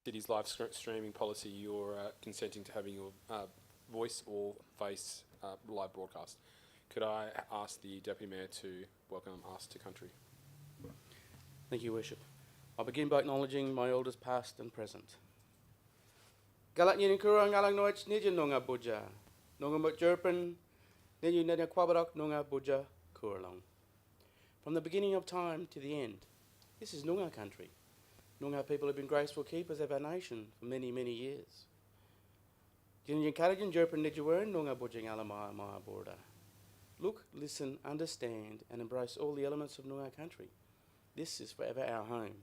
City's live streaming policy, you're consenting to having your voice or face live broadcast. Could I ask the Deputy Mayor to welcome us to country? Thank you, Worship. I'll begin by acknowledging my elders past and present. Galak yin kurang alang noich nijin nonga buja. Nonga mut jerpen, nijin nena kwabarak nonga buja kuralong. From the beginning of time to the end, this is Noongar country. Noongar people have been graceful keepers of our nation for many, many years. Jinjin karajin jerpen nijuwern nonga bujing alamaya maya border. Look, listen, understand, and embrace all the elements of Noongar country. This is forever our home.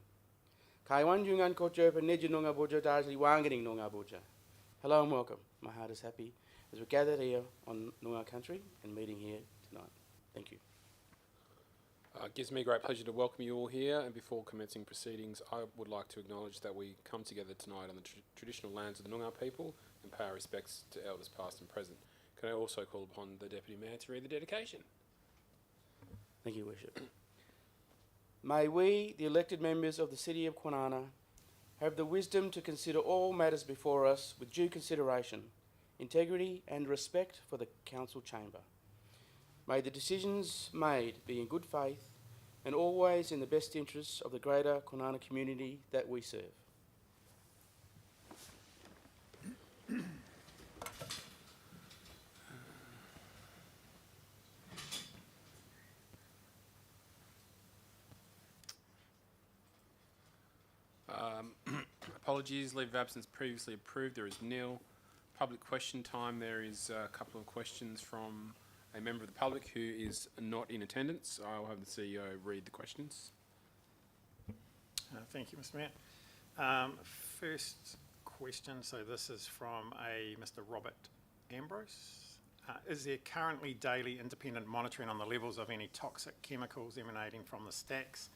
Kaiwan Jungan Kocher and Nijinunga Buja Darsley Wanganing Nunga Buja. Hello and welcome. My heart is happy as we're gathered here on Noongar country and meeting here tonight. Thank you. It gives me great pleasure to welcome you all here, and before commencing proceedings, I would like to acknowledge that we come together tonight on the traditional lands of the Noongar people and pay our respects to elders past and present. Can I also call upon the Deputy Mayor to read the dedication? Thank you, Worship. May we, the elected members of the City of Kwinana, have the wisdom to consider all matters before us with due consideration, integrity and respect for the Council Chamber. May the decisions made be in good faith and always in the best interests of the greater Kwinana community that we serve. Apologies, leave of absence previously approved. There is nil. Public question time. There is a couple of questions from a member of the public who is not in attendance. I will have the CEO read the questions. Thank you, Mr. Mayor. First question, so this is from a Mr. Robert Ambrose. Is there currently daily independent monitoring on the levels of any toxic chemicals emanating from the stacks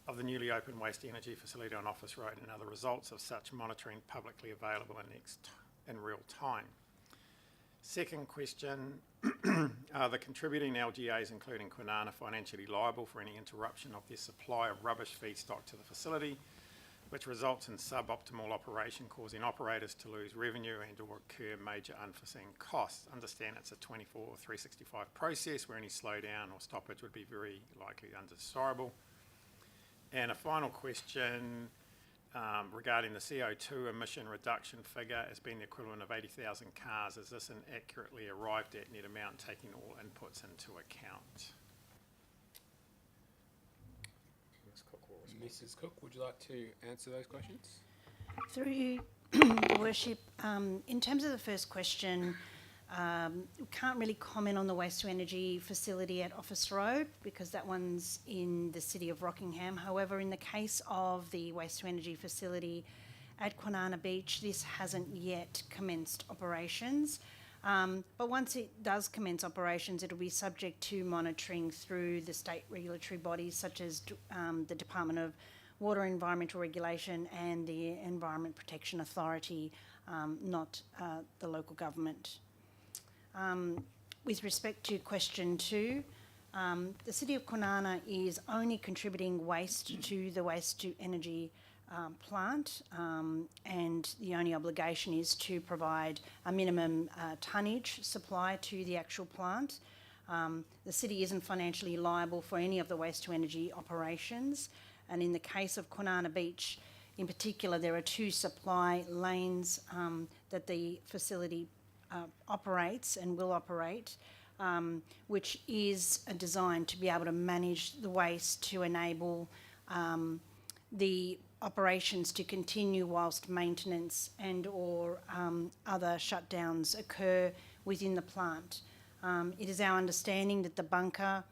of the newly opened waste energy facility on Office Road, and are the results of such monitoring publicly available in real time? Second question, are the contributing LGAs, including Kwinana, financially liable for any interruption of their supply of rubbish feedstock to the facility, which results in suboptimal operation, causing operators to lose revenue and or incur major unforeseen costs? Understand it's a 24 or 365 process where any slowdown or stoppage would be very likely undesirable. And a final question regarding the CO2 emission reduction figure as being the equivalent of 80,000 cars. Is this an accurately arrived at net amount, taking all inputs into account? Mrs. Cook, would you like to answer those questions? Through you, Worship, in terms of the first question, we can't really comment on the waste to energy facility at Office Road because that one's in the City of Rockingham. However, in the case of the waste to energy facility at Kwinana Beach, this hasn't yet commenced operations. But once it does commence operations, it'll be subject to monitoring through the state regulatory bodies such as the Department of Water and Environmental Regulation and the Environment Protection Authority, not the local government. With respect to question 2, the City of Kwinana is only contributing waste to the waste to energy plant, and the only obligation is to provide a minimum tonnage supply to the actual plant. The city isn't financially liable for any of the waste to energy operations, and in the case of Kwinana Beach in particular, there are 2 supply lanes that the facility operates and will operate, which is designed to be able to manage the waste to enable the operations to continue whilst maintenance and or other shutdowns occur within the plant. It is our understanding that the bunker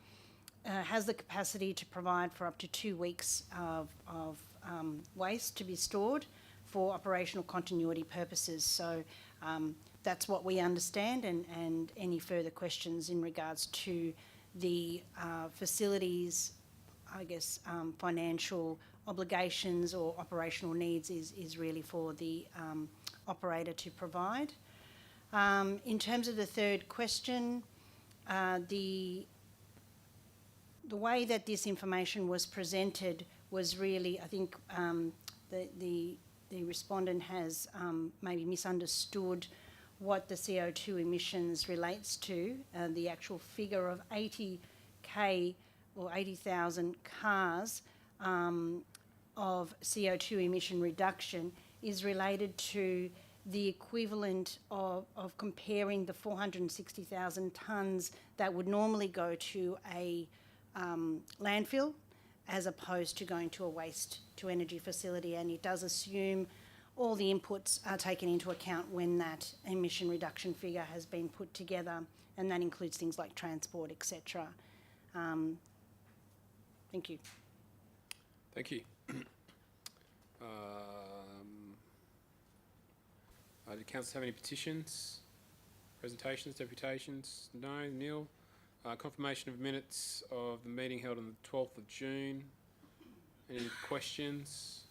has the capacity to provide for up to 2 weeks of waste to be stored for operational continuity purposes. So that's what we understand, and any further questions in regards to the facilities, I guess, financial obligations or operational needs is really for the operator to provide. In terms of the third question, the way that this information was presented was really, I think, the the respondent has maybe misunderstood what the CO2 emissions relates to. The actual figure of 80k or 80,000 cars of CO2 emission reduction is related to the equivalent of comparing the 460,000 tonnes that would normally go to a landfill as opposed to going to a waste to energy facility, and it does assume all the inputs are taken into account when that emission reduction figure has been put together, and that includes things like transport, etc. Thank you. Thank you. Do councillors have any petitions, presentations, deputations? No. Nil. Confirmation of minutes of the meeting held on the 12th of June. Any questions?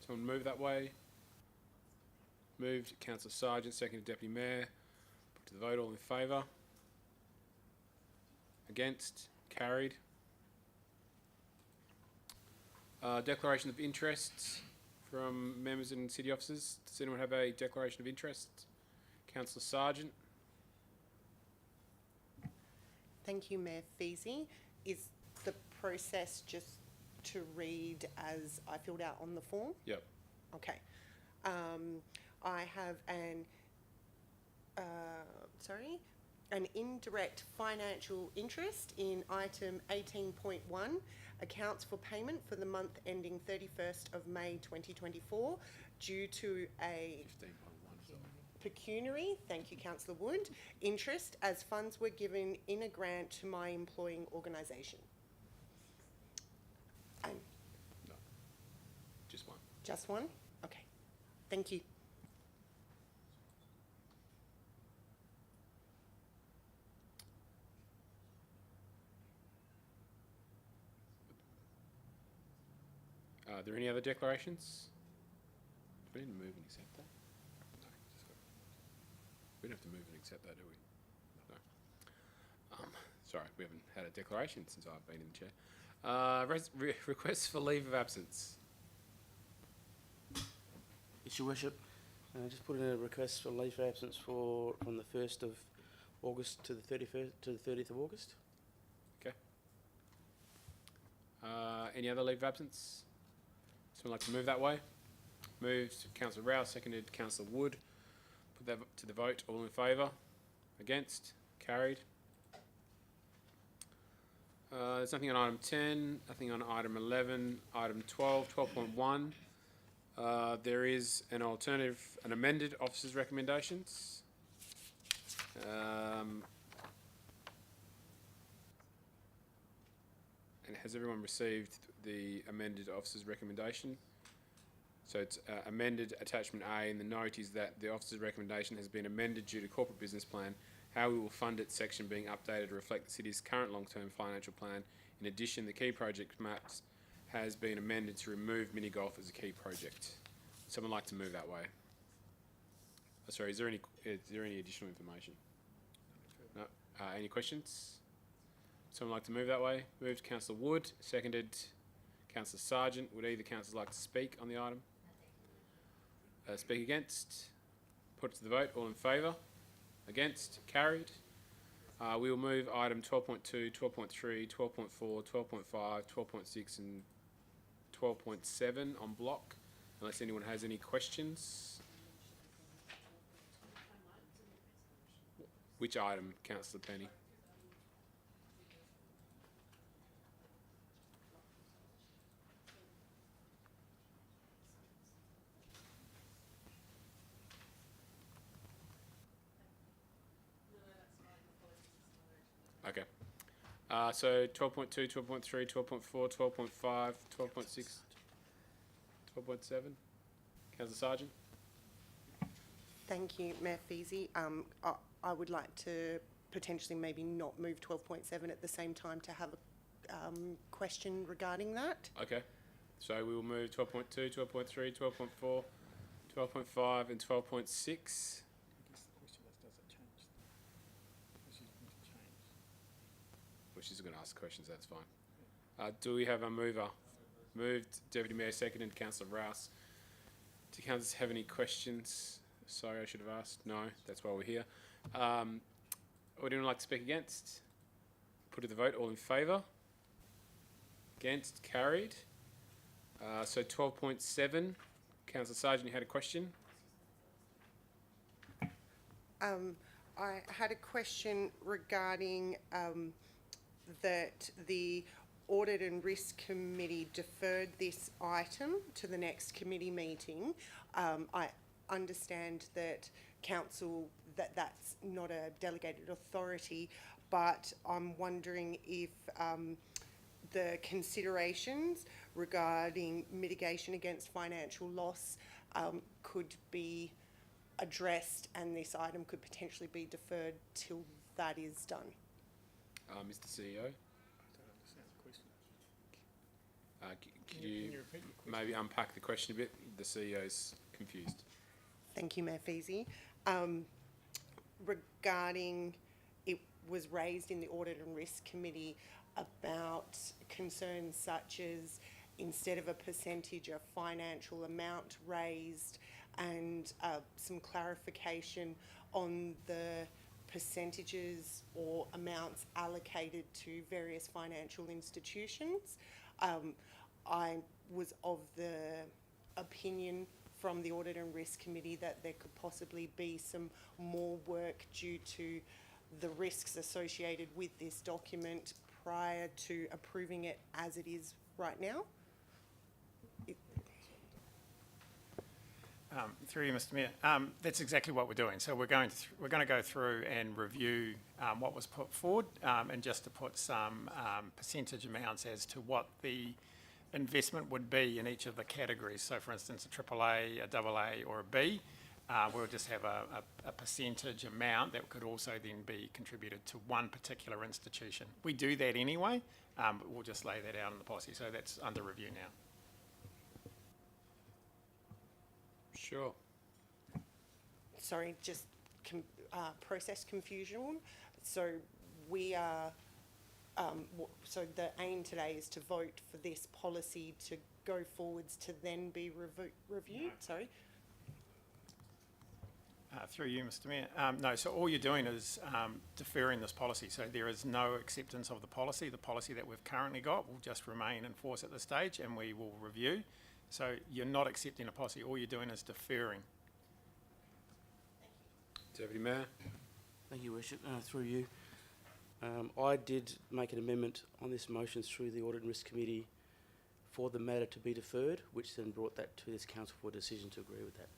Someone move that way? Moved. Councillor Sargent, seconded Deputy Mayor. Put to the vote. All in favour? Against? Carried. Declaration of interests from members and city officers. Does anyone have a declaration of interest? Councillor Sargent. Thank you, Mayor Feasy. Is the process just to read as I filled out on the form? Yep. Okay. I have an indirect financial interest in item 18.1, accounts for payment for the month ending 31st of May 2024 due to a 15.1. pecuniary, thank you Councillor Wood, interest as funds were given in a grant to my employing organisation. And No. Just one. just one? Okay. Thank you. Are there any other declarations? Do we need to move and accept that? No. We don't have to move and accept that, do we? No. Sorry, we haven't had a declaration since I've been in the chair. Requests for leave of absence. Yes, Your Worship. Just put in a request for leave of absence from the 1st of August to the 31st to the 30th of August. Okay. Any other leave of absence? Someone like to move that way? Moved. Councillor Rouse, seconded Councillor Wood. Put that to the vote. All in favour? Against? Carried. There's nothing on item 10, nothing on item 11, item 12, 12.1. There is an amended officers' recommendations. And has everyone received the amended officer's recommendation? So it's amended attachment A, and the note is that the officer's recommendation has been amended due to corporate business plan, how we will fund it section being updated to reflect the city's current long-term financial plan. In addition, the key project maps has been amended to remove mini golf as a key project. Someone like to move that way? Sorry, is there any additional information? No. Any questions? Someone like to move that way? Moved Councillor Wood, seconded Councillor Sargent. Would either councillor like to speak on the item? Speak against? Put it to the vote. All in favour? Against? Carried. We will move item 12.2, 12.3, 12.4, 12.5, 12.6 and 12.7 on block, unless anyone has any questions. Which item, Councillor Penny? Okay. So 12.2, 12.3, 12.4, 12.5, 12.6, 12.7. Councillor Sargent? Thank you, Mayor Feasy. I would like to potentially maybe not move 12.7 at the same time to have a question regarding that. Okay. So we will move 12.2, 12.3, 12.4, 12.5 and 12.6. Well, she's going to ask questions, that's fine. Do we have a mover? Moved Deputy Mayor, seconded Councillor Rouse. Do councillors have any questions? Sorry, I should have asked. No, that's why we're here. Would anyone like to speak against? Put to the vote. All in favour? Against? Carried. So 12.7. Councillor Sargent, you had a question? I had a question regarding that the Audit and Risk Committee deferred this item to the next committee meeting. I understand that council, that's not a delegated authority, but I'm wondering if the considerations regarding mitigation against financial loss could be addressed and this item could potentially be deferred till that is done. Mr. CEO, I don't understand the question. could Can you you repeat your question? maybe unpack the question a bit? The CEO's confused. Thank you, Mayor Feasy. Regarding, it was raised in the Audit and Risk Committee about concerns such as instead of a percentage, a financial amount raised, and some clarification on the percentages or amounts allocated to various financial institutions. I was of the opinion from the Audit and Risk Committee that there could possibly be some more work due to the risks associated with this document prior to approving it as it is right now. Through you, Mr. Mayor, that's exactly what we're doing. So we're going to go through and review what was put forward, and just to put some percentage amounts as to what the investment would be in each of the categories. So, for instance, a AAA, a AA, or a B. We'll just have a percentage amount that could also then be contributed to one particular institution. We do that anyway, but we'll just lay that out in the policy. So that's under review now. Sure. Sorry, just process confusion. So we are, so the aim today is to vote for this policy to go forwards to then be reviewed, sorry? Through you, Mr. Mayor. No, so all you're doing is deferring this policy. So there is no acceptance of the policy. The policy that we've currently got will just remain in force at this stage, and we will review. So you're not accepting a policy. All you're doing is deferring. Deputy Mayor. Thank you, Worship. Through you. I did make an amendment on this motion through the Audit and Risk Committee for the matter to be deferred, which then brought that to this council for a decision to agree with that.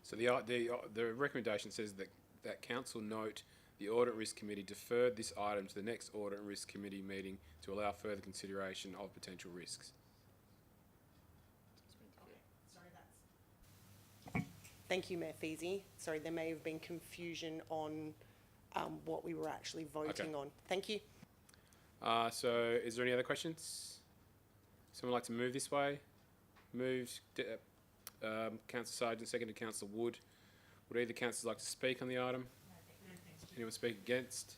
So the recommendation says that council note the Audit Risk Committee deferred this item to the next Audit and Risk Committee meeting to allow further consideration of potential risks. Thank you, Mayor Feasy. Sorry, there may have been confusion on what we were actually voting on. Thank you. So is there any other questions? Someone like to move this way? Moved. Councillor Sargent, seconded Councillor Wood. Would either councillors like to speak on the item? Anyone speak against?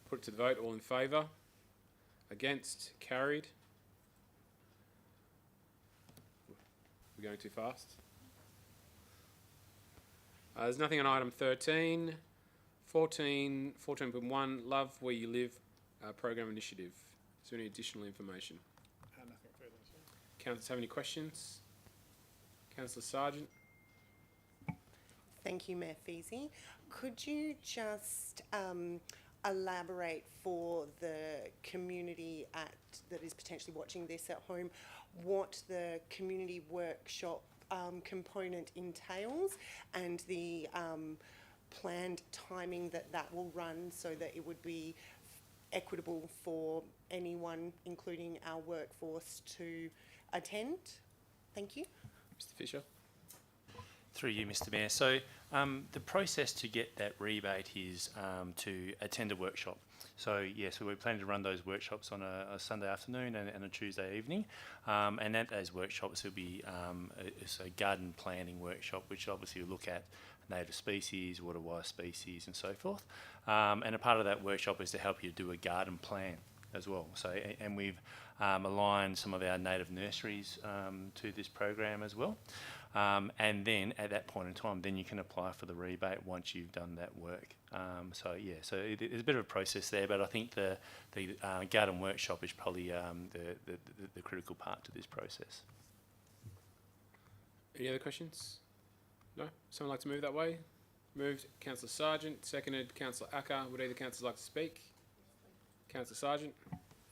Put it to the vote. All in favour? Against? Carried. We're going too fast. There's nothing on item 13. 14.1, Love Where You Live program initiative. Is there any additional information? Nothing further. Councillors have any questions? Councillor Sargent. Thank you, Mayor Feasy. Could you just elaborate for the community that is potentially watching this at home what the community workshop component entails and the planned timing that will run so that it would be equitable for anyone, including our workforce, to attend? Thank you. Mr. Fisher. Through you, Mr. Mayor. So the process to get that rebate is to attend a workshop. So yes, we plan to run those workshops on a Sunday afternoon and a Tuesday evening. And at those workshops will be a garden planning workshop, which obviously will look at native species, water-wise species and so forth. And a part of that workshop is to help you do a garden plan as well. So, and we've align some of our native nurseries to this program as well. And then at that point in time, then you can apply for the rebate once you've done that work. So it's a bit of a process there, but I think the garden workshop is probably the critical part to this process. Any other questions? No? Someone like to move that way? Moved, Councillor Sargent. Seconded, Councillor Acker. Would either councillor like to speak? Councillor Sargent.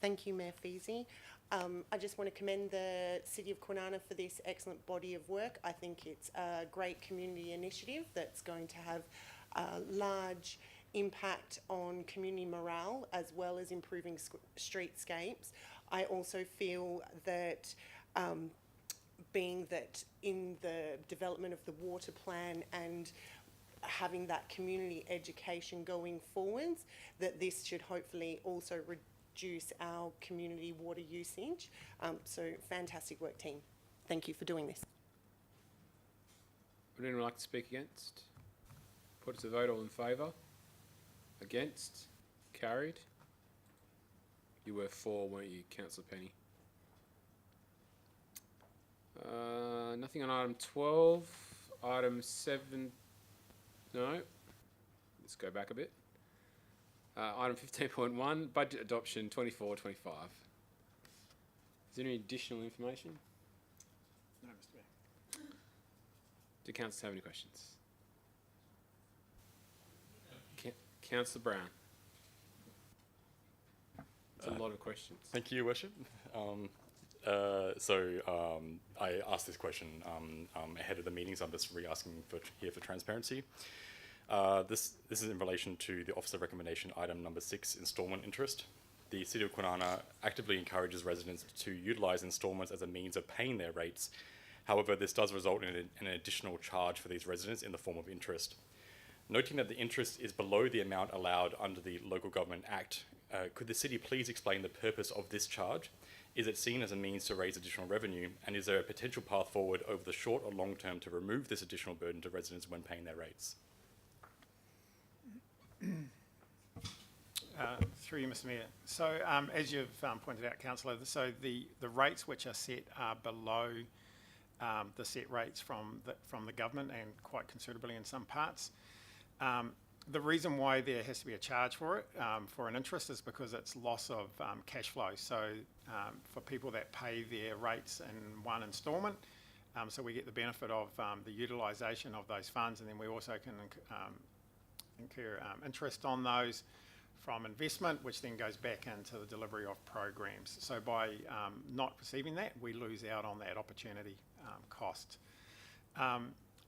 Thank you, Mayor Feasy. I just want to commend the City of Kwinana for this excellent body of work. I think it's a great community initiative that's going to have a large impact on community morale as well as improving streetscapes. I also feel that being that in the development of the water plan and having that community education going forwards, that this should hopefully also reduce our community water usage. So fantastic work, team. Thank you for doing this. Would anyone like to speak against? Put it to vote. All in favour? Against? Carried. You were for, weren't you, Councillor Penny? Nothing on item 12. Item 7. No. Let's go back a bit. Item 15.1, budget adoption 24-25. Is there any additional information? No, Mr Mayor. Do councillors have any questions? Councillor Brown. That's a lot of questions. Thank you, Your Worship. I asked this question ahead of the meetings. I'm just re-asking here for transparency. This is in relation to the officer recommendation item number 6, instalment interest. The City of Kwinana actively encourages residents to utilise instalments as a means of paying their rates. However, this does result in an additional charge for these residents in the form of interest. Noting that the interest is below the amount allowed under the Local Government Act, could the City please explain the purpose of this charge? Is it seen as a means to raise additional revenue, and is there a potential path forward over the short or long term to remove this additional burden to residents when paying their rates? Through you, Mr Mayor. So as you've pointed out, Councillor, so the rates which are set are below the set rates from the government, and quite considerably in some parts. The reason why there has to be a charge for it, for an interest, is because it's loss of cash flow. So for people that pay their rates in one instalment, so we get the benefit of the utilisation of those funds, and then we also can incur interest on those from investment, which then goes back into the delivery of programs. So by not receiving that, we lose out on that opportunity cost.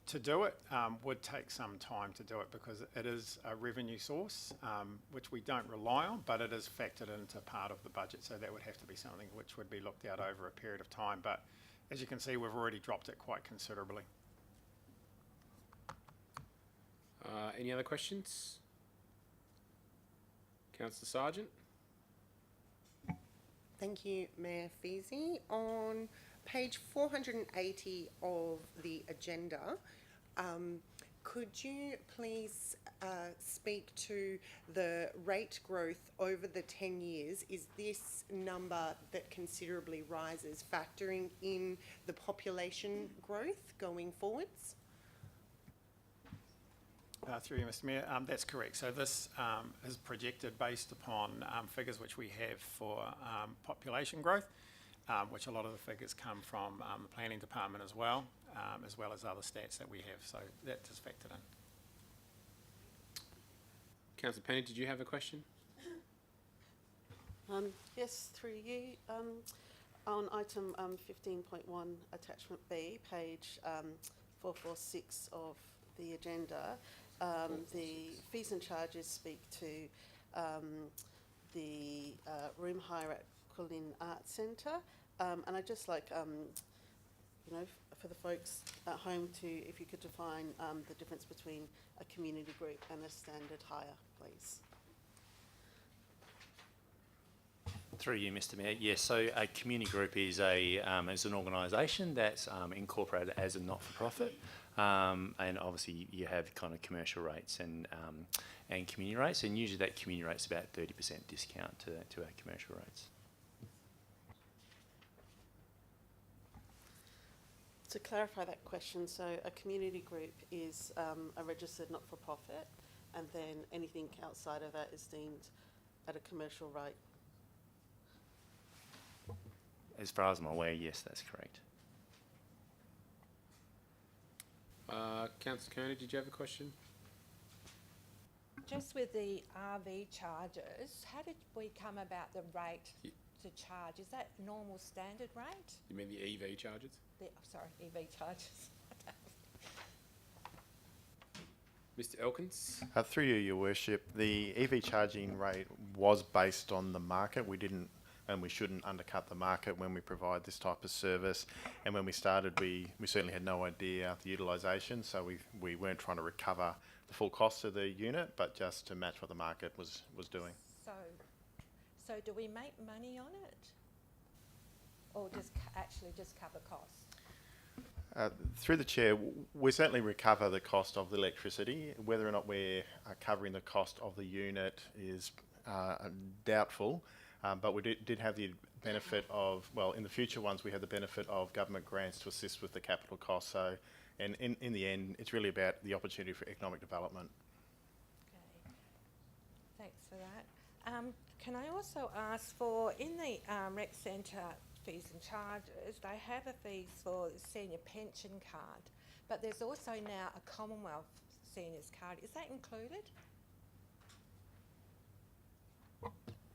To do it would take some time to do it, because it is a revenue source which we don't rely on, but it is factored into part of the budget, so that would have to be something which would be looked at over a period of time. But as you can see, we've already dropped it quite considerably. Any other questions? Councillor Sargent. Thank you, Mayor Feasy. On page 480 of the agenda, could you please speak to the rate growth over the 10 years? Is this number that considerably rises factoring in the population growth going forwards? Through you, Mr Mayor, that's correct. So this is projected based upon figures which we have for population growth, which a lot of the figures come from the planning department as well as other stats that we have. So that is factored in. Councillor Penny, did you have a question? Yes, through you. On item 15.1, attachment B, page 446 of the agenda, the fees and charges speak to the room hire at Kulin Arts Centre, and I'd just like, for the folks at home if you could define the difference between a community group and a standard hire, please. Through you, Mr Mayor. Yes, so a community group is an organisation that's incorporated as a not-for-profit, and obviously you have kind of commercial rates and community rates, and usually that community rate's about 30% discount to our commercial rates. To clarify that question, so a community group is a registered not-for-profit, and then anything outside of that is deemed at a commercial rate. As far as I'm aware, yes, that's correct. Councillor Kearney, did you have a question? Just with the RV charges, how did we come about the rate to charge? Is that normal standard rate? You mean the EV charges? EV charges. Mr. Elkins? Through you, Your Worship, the EV charging rate was based on the market. We didn't and we shouldn't undercut the market when we provide this type of service. And when we started, we certainly had no idea the utilisation, so we weren't trying to recover the full cost of the unit, but just to match what the market was doing. So do we make money on it, or just actually just cover costs? Through the chair, we certainly recover the cost of the electricity. Whether or not we're covering the cost of the unit is doubtful, but we did have the benefit of, well, in the future ones, we had the benefit of government grants to assist with the capital costs. So, and in the end, it's really about the opportunity for economic development. Okay, thanks for that. Can I also ask for, in the rec centre fees and charges, they have a fees for the senior pension card, but there's also now a Commonwealth seniors card. Is that included?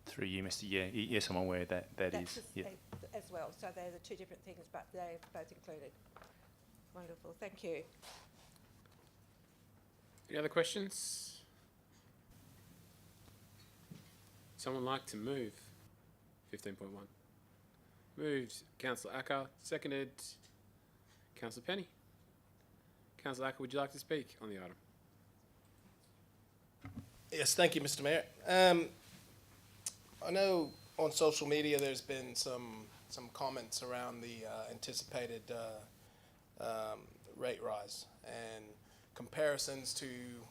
Through you, Mr. Yes, I'm aware that That's is. Yeah. as well. So they're the two different things, but they're both included. Wonderful, thank you. Any other questions? Someone like to move 15.1? Moved, Councillor Acker. Seconded, Councillor Penny. Councillor Acker, would you like to speak on the item? Yes, thank you, Mr. Mayor. I know on social media there's been some comments around the anticipated rate rise and comparisons to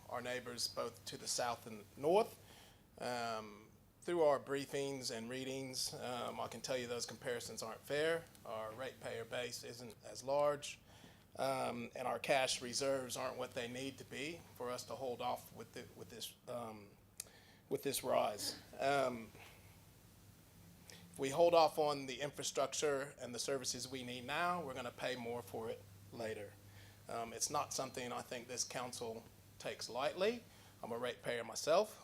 our neighbors both to the south and north. Through our briefings and readings, I can tell you those comparisons aren't fair. Our ratepayer base isn't as large, and our cash reserves aren't what they need to be for us to hold off with this rise. If we hold off on the infrastructure and the services we need now, we're going to pay more for it later. It's not something I think this council takes lightly. I'm a ratepayer myself.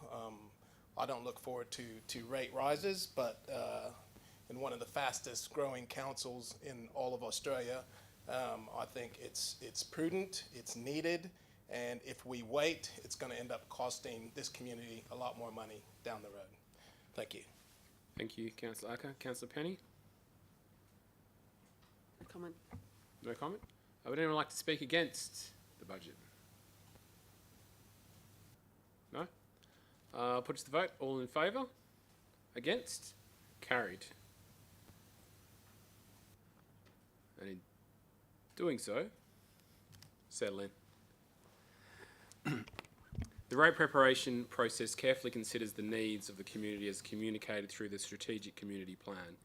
I don't look forward to rate rises, but in one of the fastest growing councils in all of Australia, I think it's prudent, it's needed, and if we wait, it's going to end up costing this community a lot more money down the road. Thank you. Thank you, Councillor Acker. Councillor Penny? No comment. No comment? Would anyone like to speak against the budget? No? I'll put it to the vote. All in favour? Against? Carried. And in doing so, settle in. The rate preparation process carefully considers the needs of the community as communicated through the strategic community plan.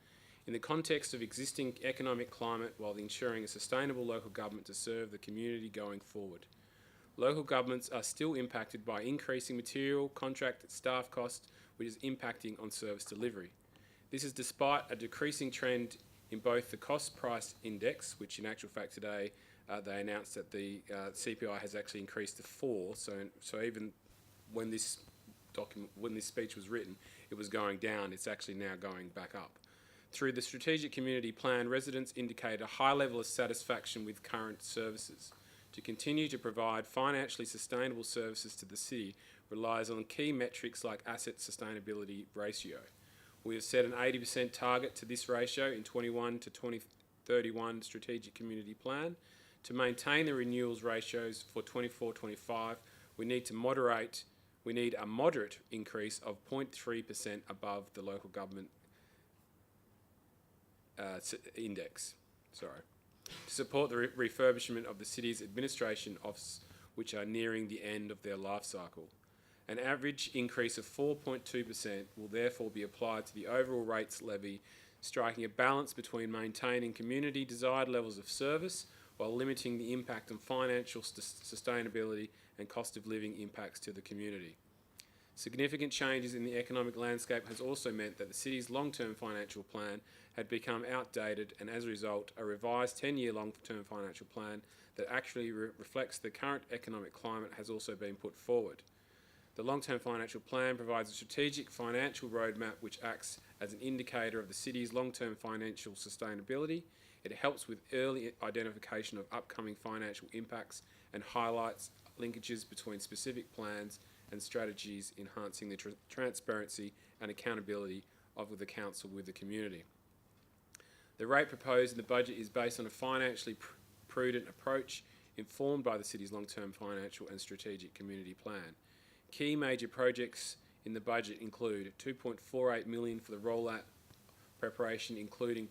In the context of existing economic climate, while ensuring a sustainable local government to serve the community going forward. Local governments are still impacted by increasing material, contract, staff costs, which is impacting on service delivery. This is despite a decreasing trend in both the cost price index, which in actual fact today they announced that the CPI has actually increased to 4. So even when this speech was written, it was going down. It's actually now going back up. Through the strategic community plan, residents indicate a high level of satisfaction with current services. To continue to provide financially sustainable services to the city relies on key metrics like asset sustainability ratio. We have set an 80% target to this ratio in 21 to 2031 strategic community plan. To maintain the renewals ratios for 24-25, we need a moderate increase of 0.3% above the local government index. To support the refurbishment of the city's administration offices, which are nearing the end of their life cycle. An average increase of 4.2% will therefore be applied to the overall rates levy, striking a balance between maintaining community desired levels of service while limiting the impact on financial sustainability and cost of living impacts to the community. Significant changes in the economic landscape has also meant that the city's long-term financial plan had become outdated, and as a result, a revised 10-year long-term financial plan that actually reflects the current economic climate has also been put forward. The long-term financial plan provides a strategic financial roadmap which acts as an indicator of the city's long-term financial sustainability. It helps with early identification of upcoming financial impacts and highlights linkages between specific plans and strategies, enhancing the transparency and accountability of the council with the community. The rate proposed in the budget is based on a financially prudent approach informed by the city's long-term financial and strategic community plan. Key major projects in the budget include $2.48 million for the rollout preparation, including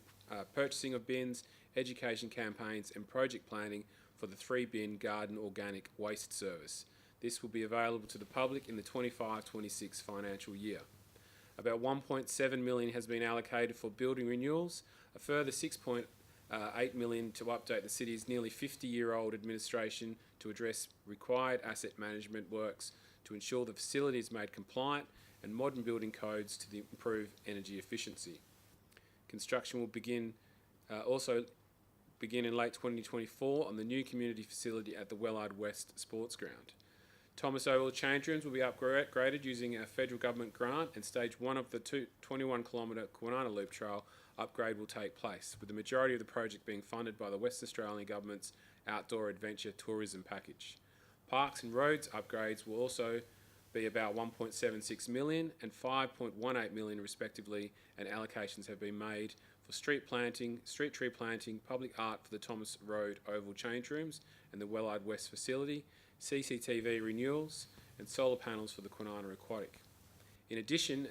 purchasing of bins, education campaigns and project planning for the 3-bin garden organic waste service. This will be available to the public in the 25-26 financial year. About $1.7 million has been allocated for building renewals, a further $6.8 million to update the city's nearly 50-year-old administration to address required asset management works to ensure the facility is made compliant, and modern building codes to improve energy efficiency. Construction will begin in late 2024 on the new community facility at the Wellard West Sports Ground. Thomas Oval change rooms will be upgraded using a federal government grant, and stage 1 of the 21-kilometre Kwinana Loop Trail upgrade will take place, with the majority of the project being funded by the West Australian Government's Outdoor Adventure Tourism Package. Parks and roads upgrades will also be about $1.76 million and $5.18 million respectively, and allocations have been made for street tree planting, public art for the Thomas Road Oval change rooms and the Wellard West facility, CCTV renewals and solar panels for the Kwinana Aquatic. In addition,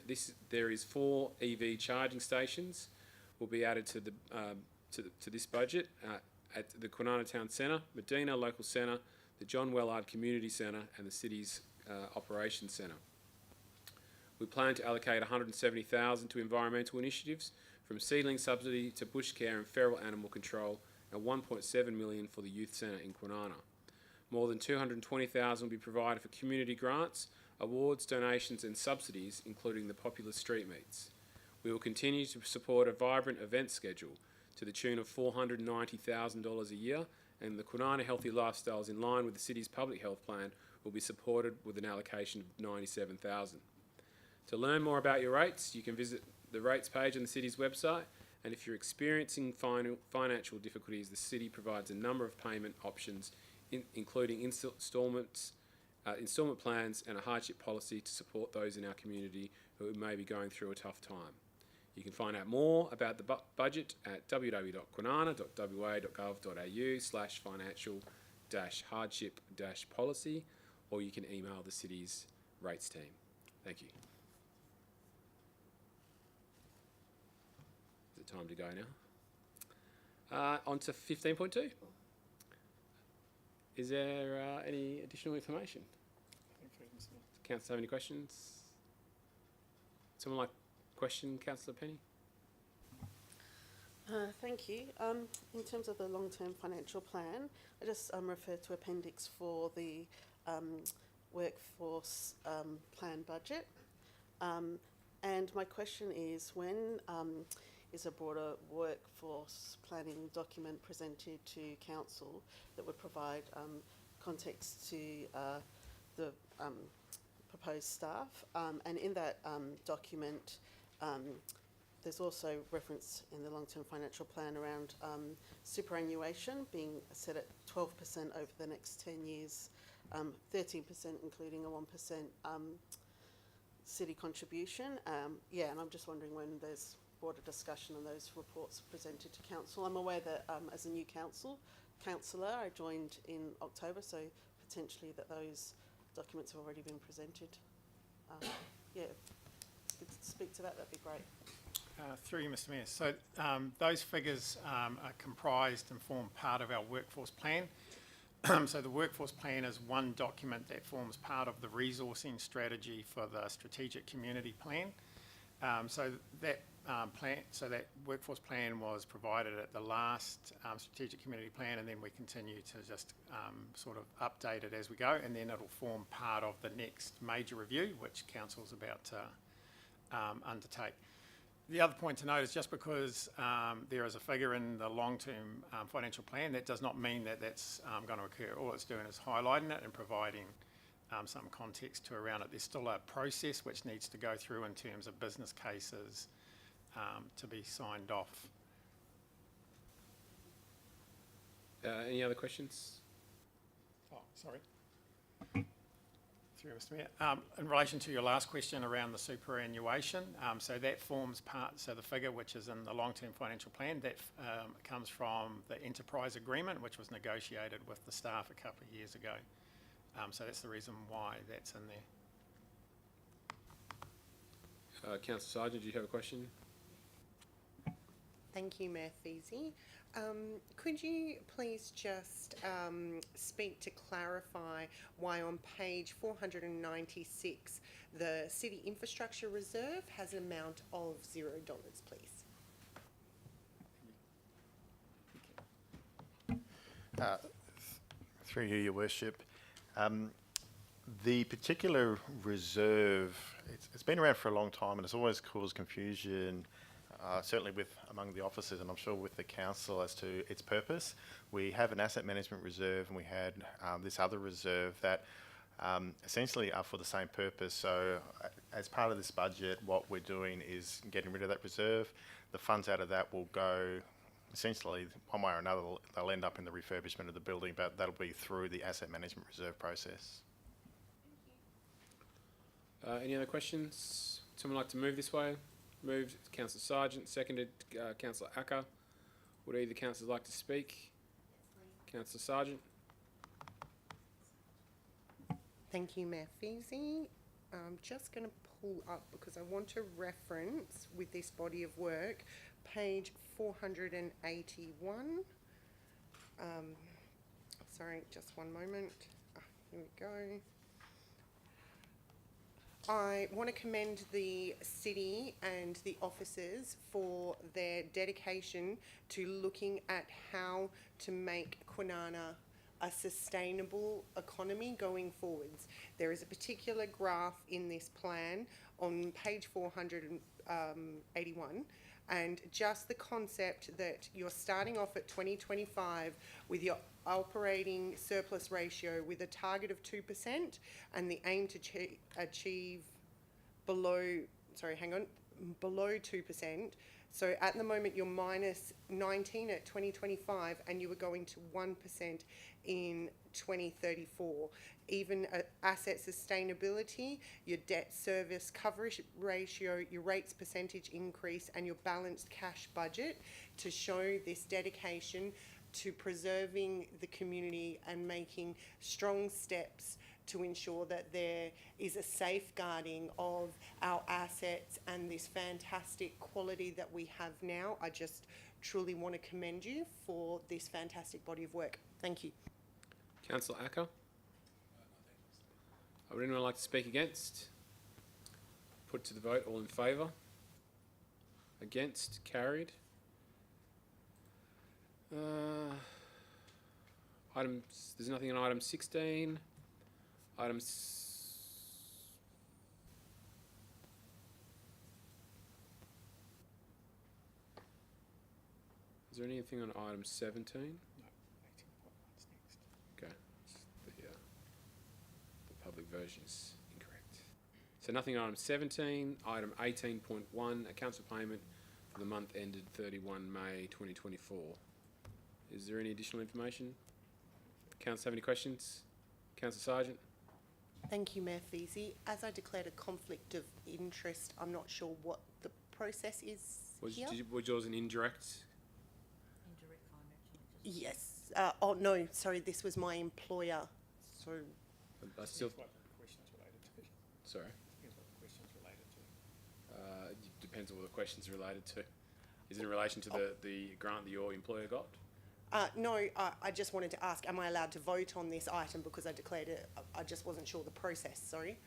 there is 4 EV charging stations will be added to this budget at the Kwinana Town Centre, Medina Local Centre, the John Wellard Community Centre and the city's Operations Centre. We plan to allocate $170,000 to environmental initiatives, from seedling subsidy to bush care and feral animal control, and $1.7 million for the Youth Centre in Kwinana. More than $220,000 will be provided for community grants, awards, donations and subsidies, including the popular street meets. We will continue to support a vibrant event schedule to the tune of $490,000 a year, and the Kwinana Healthy Lifestyles, in line with the city's public health plan, will be supported with an allocation of $97,000. To learn more about your rates, you can visit the rates page on the city's website, and if you're experiencing financial difficulties, the city provides a number of payment options, including instalment plans and a hardship policy to support those in our community who may be going through a tough time. You can find out more about the budget at www.kwinana.wa.gov.au/financial-hardship-policy, or you can email the city's rates team. Thank you. Is it time to go now? On to 15.2. Is there any additional information? Councillor, have any questions? Someone like question, Councillor Penny? Thank you. In terms of the long-term financial plan, I just refer to Appendix 4, the workforce plan budget. And my question is, when is a broader workforce planning document presented to Council that would provide context to the proposed staff? And in that document, there's also reference in the long-term financial plan around superannuation being set at 12% over the next 10 years, 13% including a 1% city contribution. Yeah, and I'm just wondering when there's broader discussion on those reports presented to Council. I'm aware that as a new councillor, I joined in October, so potentially that those documents have already been presented. Yeah, if you could speak to that, that'd be great. Through you, Mr Mayor. So those figures are comprised and form part of our workforce plan. So the workforce plan is one document that forms part of the resourcing strategy for the strategic community plan. So that plan, so that workforce plan was provided at the last strategic community plan, and then we continue to just sort of update it as we go, and then it'll form part of the next major review, which council's about to undertake. The other point to note is just because there is a figure in the long-term financial plan, that does not mean that that's going to occur. All it's doing is highlighting it and providing some context to around it. There's still a process which needs to go through in terms of business cases to be signed off. Any other questions? Oh, sorry. Through Mr. Mayor. In relation to your last question around the superannuation, so that forms part, so the figure which is in the long-term financial plan, that comes from the enterprise agreement, which was negotiated with the staff a couple of years ago. So that's the reason why that's in there. Councillor Sargent, do you have a question? Thank you, Mayor Feasy. Could you please just speak to clarify why on page 496 the City Infrastructure Reserve has an amount of $0, please? Through you, Your Worship. The particular reserve, it's been around for a long time and it's always caused confusion, certainly among the officers and I'm sure with the council as to its purpose. We have an asset management reserve and we had this other reserve that essentially are for the same purpose. So as part of this budget, what we're doing is getting rid of that reserve. The funds out of that will go, essentially, one way or another, they'll end up in the refurbishment of the building, but that'll be through the asset management reserve process. Any other questions? Someone like to move this way? Moved, Councillor Sargent, seconded, Councillor Acker. Would either councillor like to speak? Councillor Sargent. Thank you, Mayor Feasy. I'm just going to pull up, because I want to reference with this body of work, page 481. Sorry, just one moment. Here we go. I want to commend the city and the officers for their dedication to looking at how to make Kwinana a sustainable economy going forwards. There is a particular graph in this plan on page 481, and just the concept that you're starting off at 2025 with your operating surplus ratio with a target of 2% and the aim to achieve below 2%. So at the moment you're minus 19 at 2025 and you were going to 1% in 2034. Even asset sustainability, your debt service coverage ratio, your rates percentage increase and your balanced cash budget to show this dedication to preserving the community and making strong steps to ensure that there is a safeguarding of our assets and this fantastic quality that we have now. I just truly want to commend you for this fantastic body of work. Thank you. Councillor Acker. Would anyone like to speak against? Put to the vote, all in favour? Against? Carried. There's nothing on item 16. Is there anything on item 17? No, 18.1's next. Okay, the public version is incorrect. So nothing on item 17. Item 18.1, a council payment for the month ended 31 May 2024. Is there any additional information? Council have any questions? Councillor Sargent. Thank you, Mayor Feasy. As I declared a conflict of interest, I'm not sure what the process is here. Was yours an indirect? Indirect financial interest. Yes. Oh, no, sorry, this was my employer. So, I still. Depends what the question's related to. Sorry. Depends what the question's related to. It depends on what the question's related to. Is it in relation to the grant that your employer got? no, I just wanted to ask, am I allowed to vote on this item because I declared it? I just wasn't sure the process, sorry.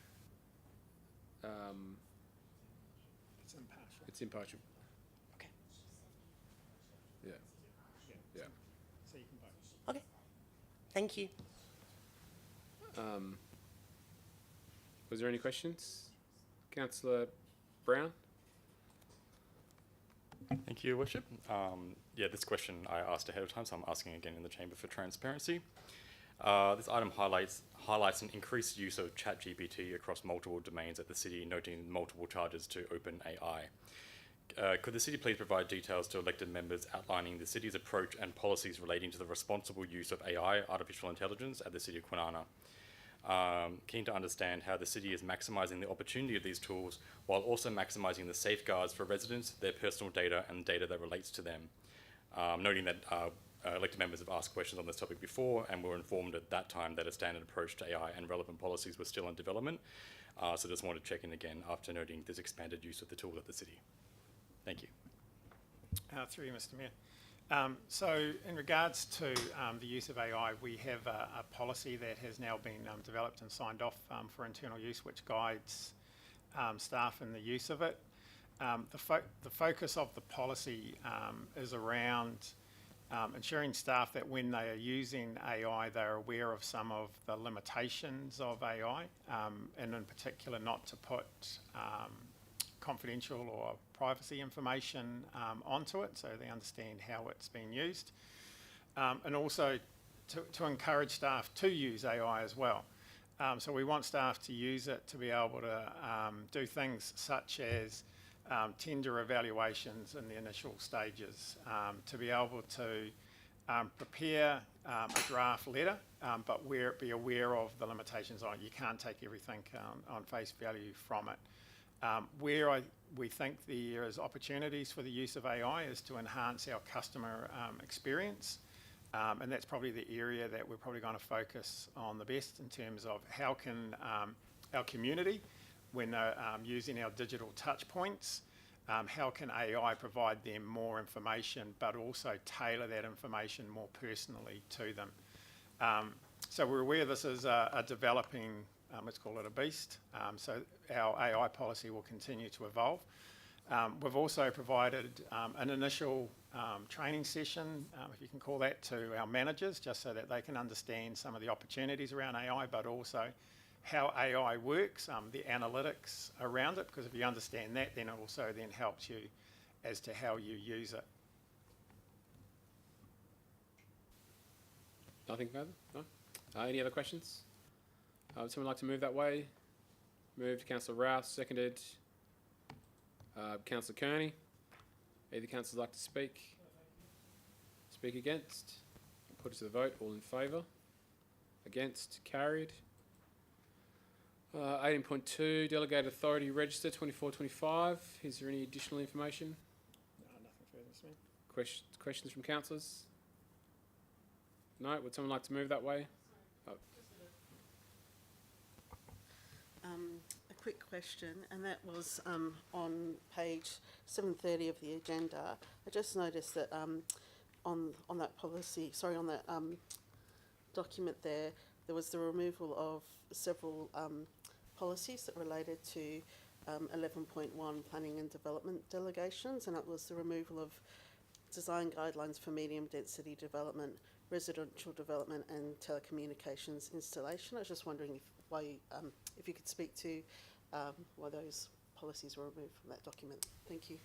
It's impartial. It's impartial. so you can vote. Okay. Thank you. Was there any questions? Councillor Brown? Thank you, Your Worship. Yeah, this question I asked ahead of time, so I'm asking again in the chamber for transparency. This item highlights an increased use of ChatGPT across multiple domains at the city, noting multiple charges to OpenAI. Could the city please provide details to elected members outlining the city's approach and policies relating to the responsible use of AI, artificial intelligence, at the city of Kwinana? Keen to understand how the city is maximising the opportunity of these tools while also maximising the safeguards for residents, their personal data and data that relates to them. Noting that elected members have asked questions on this topic before and were informed at that time that a standard approach to AI and relevant policies were still in development. So just wanted to check in again after noting this expanded use of the tool at the city. Thank you. Through you, Mr. Mayor. So in regards to the use of AI, we have a policy that has now been developed and signed off for internal use, which guides staff in the use of it. The focus of the policy is around ensuring staff that when they are using AI, they're aware of some of the limitations of AI, and in particular not to put confidential or privacy information onto it, so they understand how it's being used, and also to encourage staff to use AI as well. So we want staff to use it to be able to do things such as tender evaluations in the initial stages, to be able to prepare a draft letter, but be aware of the limitations on it. You can't take everything on face value from it. Where we think there is opportunities for the use of AI is to enhance our customer experience, and that's probably the area that we're probably going to focus on the best in terms of how can our community, when they're using our digital touch points, how can AI provide them more information but also tailor that information more personally to them. So we're aware this is a developing, let's call it a beast, so our AI policy will continue to evolve. We've also provided an initial training session, if you can call that, to our managers, just so that they can understand some of the opportunities around AI, but also how AI works, the analytics around it, because if you understand that, then it also then helps you as to how you use it. Nothing further? No? Any other questions? Would someone like to move that way? Moved. Councillor Rouse, seconded. Councillor Kearney. Either councillors like to speak? Speak against? Put it to the vote. All in favour? Against? Carried. 18.2, Delegated Authority Register 2425. Is there any additional information? No, nothing further, Mr. Mayor. Questions from councillors? No? Would someone like to move that way? A quick question, and that was on page 730 of the agenda. I just noticed that on that policy, sorry, on that document there was the removal of several policies that related to 11.1 planning and development delegations, and it was the removal of design guidelines for medium density development, residential development and telecommunications installation. I was just wondering if you could speak to why those policies were removed from that document. Thank you.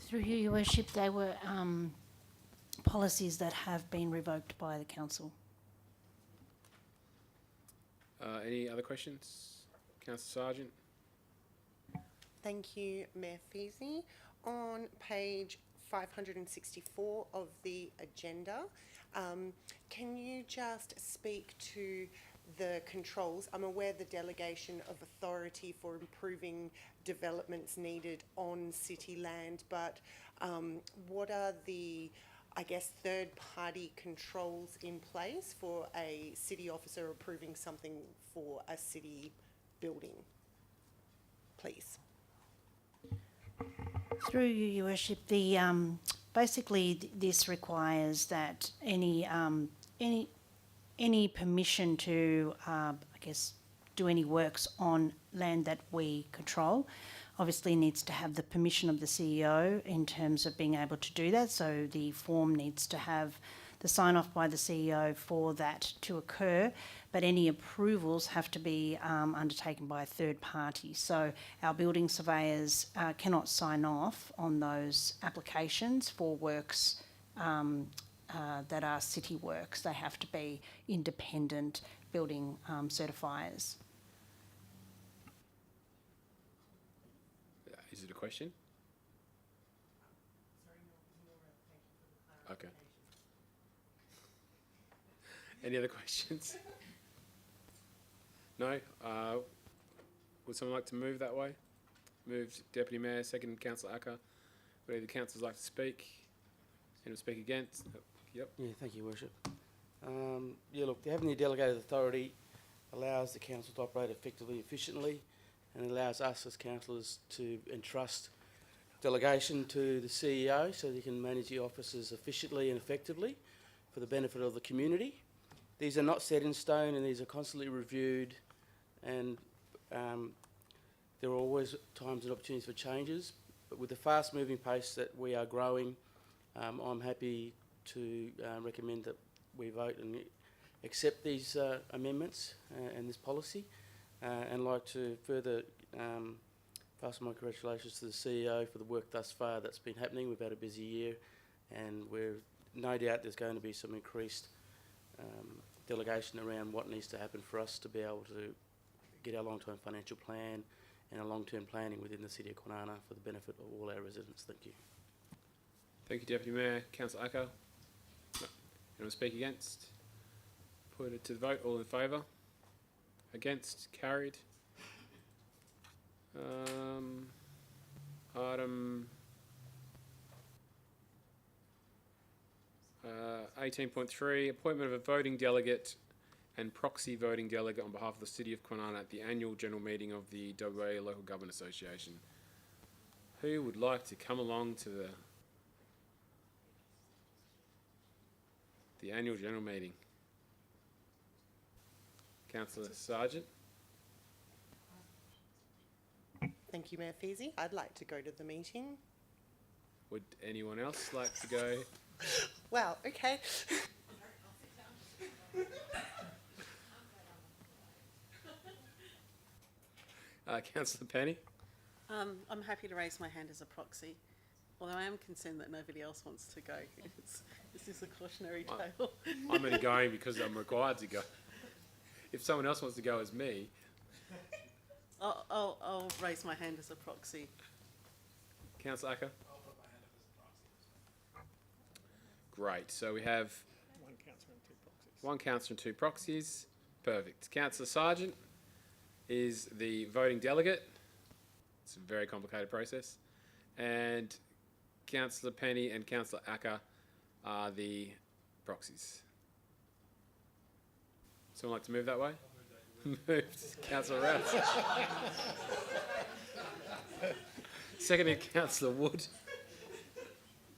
Through you, Your Worship, they were policies that have been revoked by the council. Any other questions? Councillor Sargent. Thank you, Mayor Feasey. On page 564 of the agenda, can you just speak to the controls? I'm aware the delegation of authority for improving developments needed on city land, but what are the, I guess, third-party controls in place for a city officer approving something for a city building, please? Through you, Your Worship, the basically this requires that any permission to, I guess, do any works on land that we control obviously needs to have the permission of the CEO in terms of being able to do that. So the form needs to have the sign off by the CEO for that to occur, but any approvals have to be undertaken by a third party. So our building surveyors cannot sign off on those applications for works that are city works. They have to be independent building certifiers. Is it a question? Okay. Any other questions? No? Would someone like to move that way? Moved Deputy Mayor, second Councillor Acker. Would either councillors like to speak? Anyone speak against? Yep. Yeah, thank you, Worship. Yeah, look, having the delegated authority allows the council to operate effectively and efficiently, and allows us as councillors to entrust delegation to the CEO so they can manage the offices efficiently and effectively for the benefit of the community. These are not set in stone, and these are constantly reviewed, and there are always times and opportunities for changes. But with the fast-moving pace that we are growing, I'm happy to recommend that we vote and accept these amendments and this policy, and like to further pass my congratulations to the CEO for the work thus far that's been happening. We've had a busy year, and we're no doubt there's going to be some increased delegation around what needs to happen for us to be able to get our long-term financial plan and our long-term planning within the City of Kwinana for the benefit of all our residents. Thank you. Thank you, Deputy Mayor. Councillor Acker? No. Anyone speak against? Put it to the vote. All in favour? Against? Carried. Item 18.3, appointment of a voting delegate and proxy voting delegate on behalf of the City of Kwinana at the annual general meeting of the WA Local Government Association. Who would like to come along to the annual general meeting? Councillor Sargent? Thank you, Mayor Feasy. I'd like to go to the meeting. Would anyone else like to go? Well, okay. Councillor Penny? I'm happy to raise my hand as a proxy, although I am concerned that nobody else wants to go. This is a cautionary tale. I'm only going because I'm required to go. If someone else wants to go as me, I'll raise my hand as a proxy. Councillor Acker? Great. So we have One councillor and two proxies. one councillor and two proxies. Perfect. Councillor Sargent is the voting delegate. It's a very complicated process. And Councillor Penny and Councillor Acker are the proxies. Someone like to move that way? Moved. Councillor Rouse. Seconded Councillor Wood.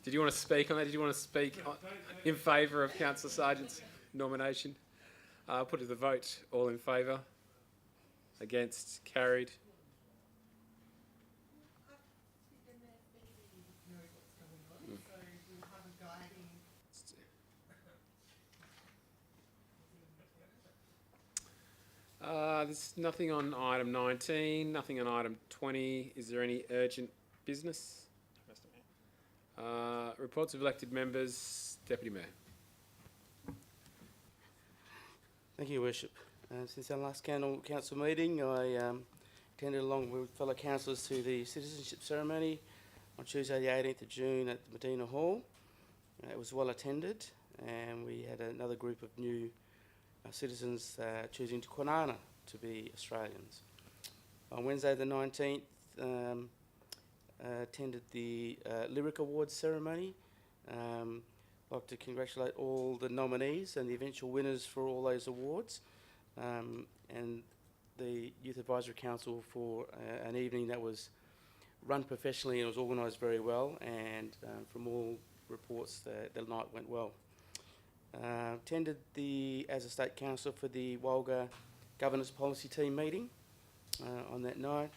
Did you want to speak on that? Did you want to speak in favour of Councillor Sargent's nomination? Put to the vote. All in favour? Against? Carried. There's nothing on item 19, nothing on item 20. Is there any urgent business? Mr. Mayor. Reports of elected members. Deputy Mayor. Thank you, Worship. Since our last council meeting, I attended along with fellow councillors to the citizenship ceremony on Tuesday the 18th of June at the Medina Hall. It was well attended, and we had another group of new citizens choosing to Kwinana to be Australians. On Wednesday the 19th, attended the Lyric Awards ceremony. I'd like to congratulate all the nominees and the eventual winners for all those awards, and the Youth Advisory Council for an evening that was run professionally and was organised very well, and from all reports the night went well. Attended as a state councillor for the Walga Governance Policy Team meeting on that night.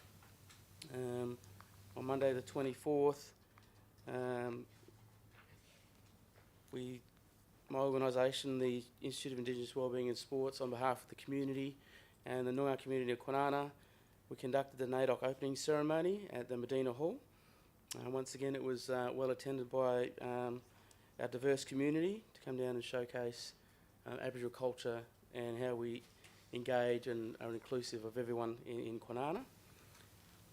on Monday the 24th. My organisation, the Institute of Indigenous Wellbeing and Sports, on behalf of the community and the Noongar community of Kwinana, we conducted the NAIDOC opening ceremony at the Medina Hall. Once again, it was well attended by our diverse community to come down and showcase Aboriginal culture and how we engage and are inclusive of everyone in Kwinana.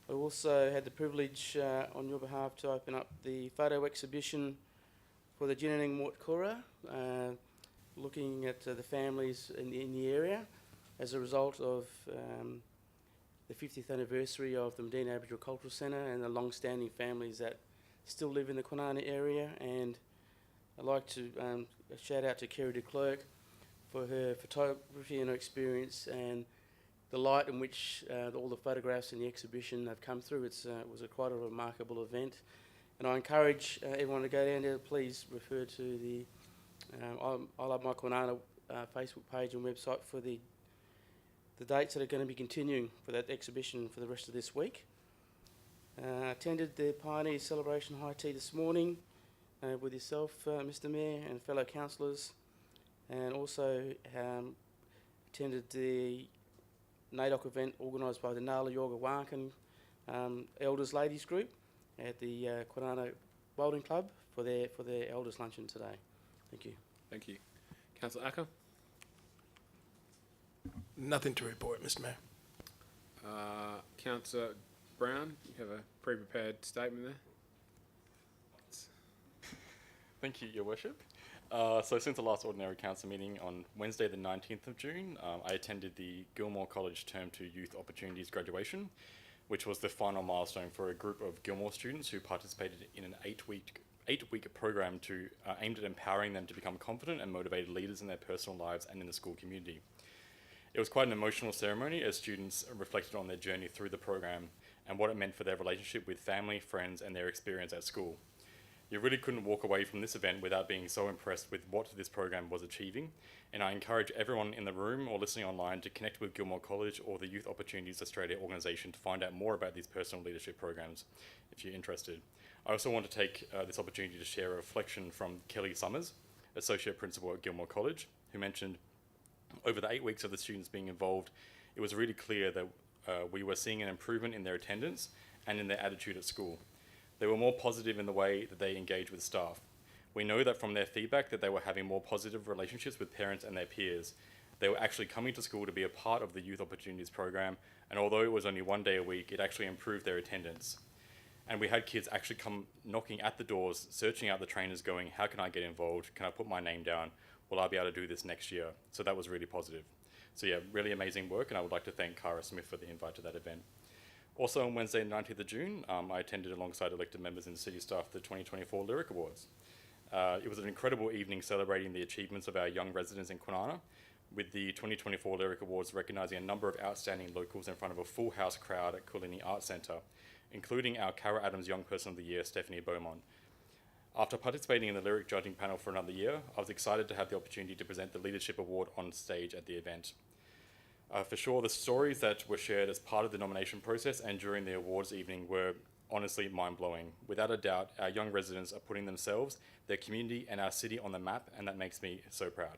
I also had the privilege on your behalf to open up the photo exhibition for the Jinaneng Mort Kura, looking at the families in the area as a result of the 50th anniversary of the Medina Aboriginal Cultural Centre and the long-standing families that still live in the Kwinana area. And I'd like to shout out to Kerry de Klerk for her photography and her experience and the light in which all the photographs in the exhibition have come through. It was quite a remarkable event. And I encourage everyone to go down there. Please refer to the I Love My Kwinana Facebook page and website for the dates that are going to be continuing for that exhibition for the rest of this week. Attended the Pioneer Celebration High Tea this morning with yourself, Mr Mayor, and fellow councillors, and also attended the NAIDOC event organised by the Nala Yorga Wankan Elders Ladies Group at the Kwinana Bowling Club for their Elders Luncheon today. Thank you. Thank you. Councillor Acker? Nothing to report, Mr Mayor. Councillor Brown, you have a pre-prepared statement there. Thank you, Your Worship. So since the last Ordinary Council meeting on Wednesday the 19th of June, I attended the Gilmore College Term 2 Youth Opportunities graduation, which was the final milestone for a group of Gilmore students who participated in an eight-week program aimed at empowering them to become confident and motivated leaders in their personal lives and in the school community. It was quite an emotional ceremony as students reflected on their journey through the program and what it meant for their relationship with family, friends, and their experience at school. You really couldn't walk away from this event without being so impressed with what this program was achieving, and I encourage everyone in the room or listening online to connect with Gilmore College or the Youth Opportunities Australia organisation to find out more about these personal leadership programs if you're interested. I also want to take this opportunity to share a reflection from Kelly Summers, Associate Principal at Gilmore College, who mentioned over the 8 weeks of the students being involved, it was really clear that we were seeing an improvement in their attendance and in their attitude at school. They were more positive in the way that they engaged with staff. We know that from their feedback that they were having more positive relationships with parents and their peers. They were actually coming to school to be a part of the Youth Opportunities program, and although it was only 1 day a week, it actually improved their attendance. And we had kids actually come knocking at the doors, searching out the trainers going, how can I get involved? Can I put my name down? Will I be able to do this next year? So that was really positive. So yeah, really amazing work, and I would like to thank Cara Smith for the invite to that event. Also on Wednesday, 19th of June, I attended alongside elected members and city staff the 2024 Lyric Awards. It was an incredible evening celebrating the achievements of our young residents in Kwinana, with the 2024 Lyric Awards recognising a number of outstanding locals in front of a full house crowd at Kulini Arts Centre, including our Cara Adams Young Person of the Year, Stephanie Beaumont. After participating in the lyric judging panel for another year, I was excited to have the opportunity to present the Leadership Award on stage at the event. For sure, the stories that were shared as part of the nomination process and during the awards evening were honestly mind-blowing. Without a doubt, our young residents are putting themselves, their community and our city on the map, and that makes me so proud.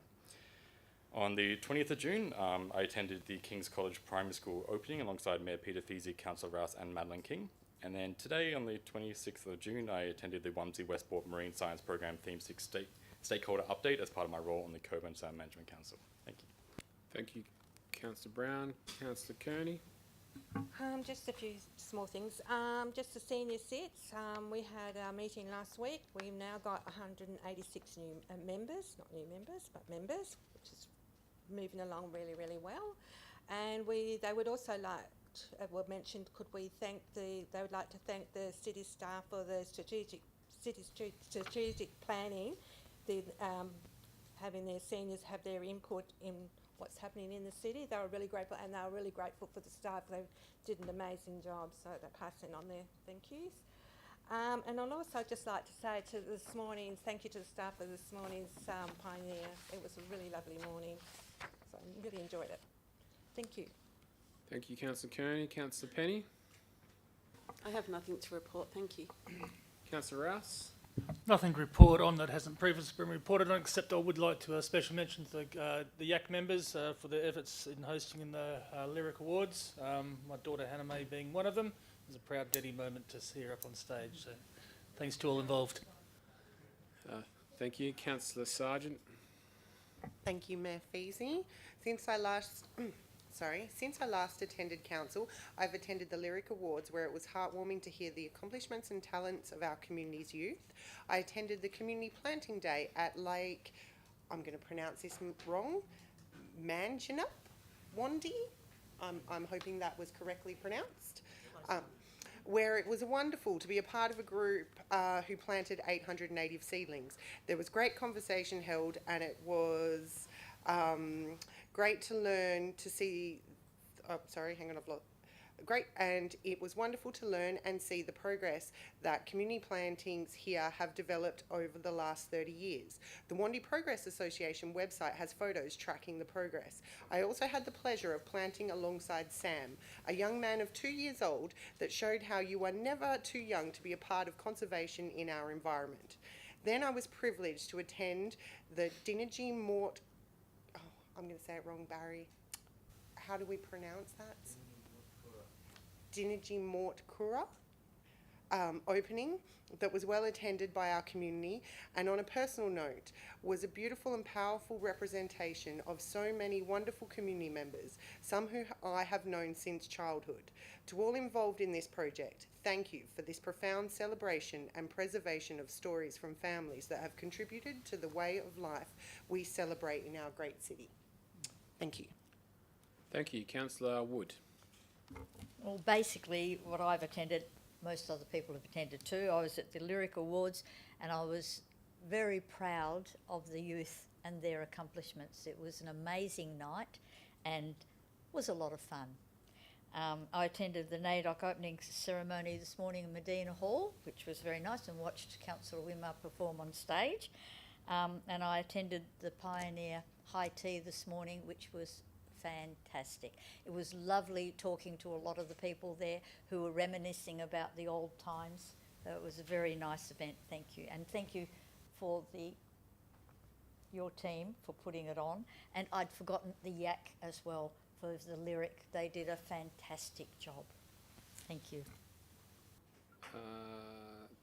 On the 20th of June, I attended the King's College Primary School opening alongside Mayor Peter Feasy, Councillor Rouse and Madeline King. And then today, on the 26th of June, I attended the Wamsey Westport Marine Science Program Theme 6 Stakeholder Update as part of my role on the Coburn Sound Management Council. Thank you. Thank you, Councillor Brown. Councillor Kearney? Just a few small things. Just the senior seats. We had our meeting last week. We've now got 186 new members, not new members, but members, which is moving along really, really well. And they would also like, were mentioned, they would like to thank the city staff for the strategic planning, having their seniors have their input in what's happening in the city. They were really grateful, and they were really grateful for the staff. They did an amazing job, so they're passing on their thank yous. And I'd also just like to say thank you to the staff of this morning's Pioneer. It was a really lovely morning, so I really enjoyed it. Thank you. Thank you, Councillor Kearney. Councillor Penny? I have nothing to report, thank you. Councillor Rouse? Nothing to report on that hasn't previously been reported on, except I would like to special mention to the YAC members for their efforts in hosting in the Lyric Awards. My daughter Hannah May being one of them. It was a proud daddy moment to see her up on stage. So thanks to all involved. Thank you. Councillor Sargent? Thank you, Mayor Feasy. Since I last attended council, I've attended the Lyric Awards, where it was heartwarming to hear the accomplishments and talents of our community's youth. I attended the Community Planting Day at Lake, I'm going to pronounce this wrong, Manjinup, Wandi. I'm hoping that was correctly pronounced. Where it was wonderful to be a part of a group who planted 800 native seedlings. There was great conversation held, and it was great to learn to see. Great, and it was wonderful to learn and see the progress that community plantings here have developed over the last 30 years. The Wandi Progress Association website has photos tracking the progress. I also had the pleasure of planting alongside Sam, a young man of 2 years old, that showed how you are never too young to be a part of conservation in our environment. Then I was privileged to attend the Dinnergy Mort, I'm going to say it wrong, Barry. How do we pronounce that? Dinnergy Mort Kura opening that was well attended by our community, and on a personal note was a beautiful and powerful representation of so many wonderful community members, some who I have known since childhood. To all involved in this project, thank you for this profound celebration and preservation of stories from families that have contributed to the way of life we celebrate in our great city. Thank you. Thank you. Councillor Wood? Well, basically, what I've attended, most other people have attended too. I was at the Lyric Awards, and I was very proud of the youth and their accomplishments. It was an amazing night and was a lot of fun. I attended the NAIDOC opening ceremony this morning in Medina Hall, which was very nice, and watched Councillor Wimmer perform on stage. And I attended the Pioneer High Tea this morning, which was fantastic. It was lovely talking to a lot of the people there who were reminiscing about the old times. It was a very nice event, thank you. And thank you for your team for putting it on. And I'd forgotten the YAC as well for the Lyric. They did a fantastic job. Thank you.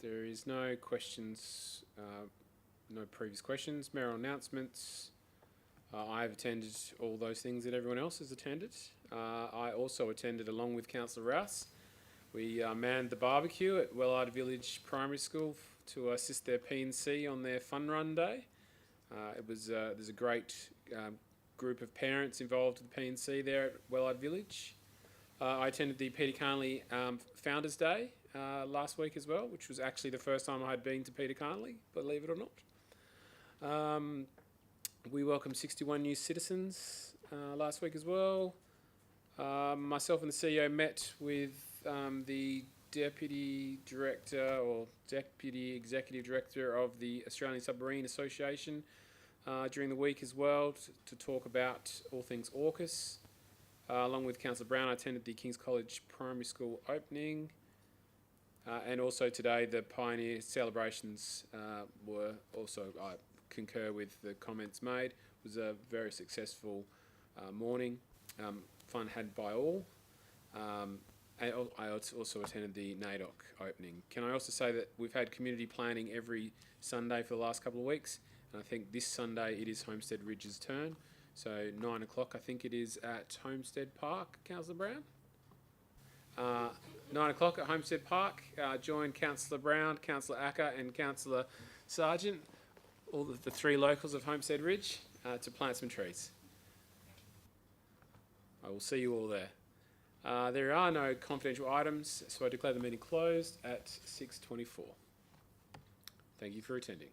There is no questions, no previous questions. Mayoral announcements. I have attended all those things that everyone else has attended. I also attended, along with Councillor Rouse. We manned the barbecue at Wellard Village Primary School to assist their P&C on their fun run day. There's a great group of parents involved with the P&C there at Wellard Village. I attended the Peter Carnley Founders Day last week as well, which was actually the first time I had been to Peter Carnley, believe it or not. We welcomed 61 new citizens last week as well. Myself and the CEO met with the Deputy Director or Deputy Executive Director of the Australian Submarine Association during the week as well to talk about all things AUKUS. Along with Councillor Brown, I attended the King's College Primary School opening. And also today, the Pioneer celebrations were also... I concur with the comments made. It was a very successful morning, fun had by all. I also attended the NAIDOC opening. Can I also say that we've had community planning every Sunday for the last couple of weeks, and I think this Sunday it is Homestead Ridge's turn. So 9 o'clock, I think it is at Homestead Park, Councillor Brown. 9 o'clock at Homestead Park. Join Councillor Brown, Councillor Acker and Councillor Sargent, all of the three locals of Homestead Ridge, to plant some trees. I will see you all there. There are no confidential items, so I declare the meeting closed at 6:24. Thank you for attending.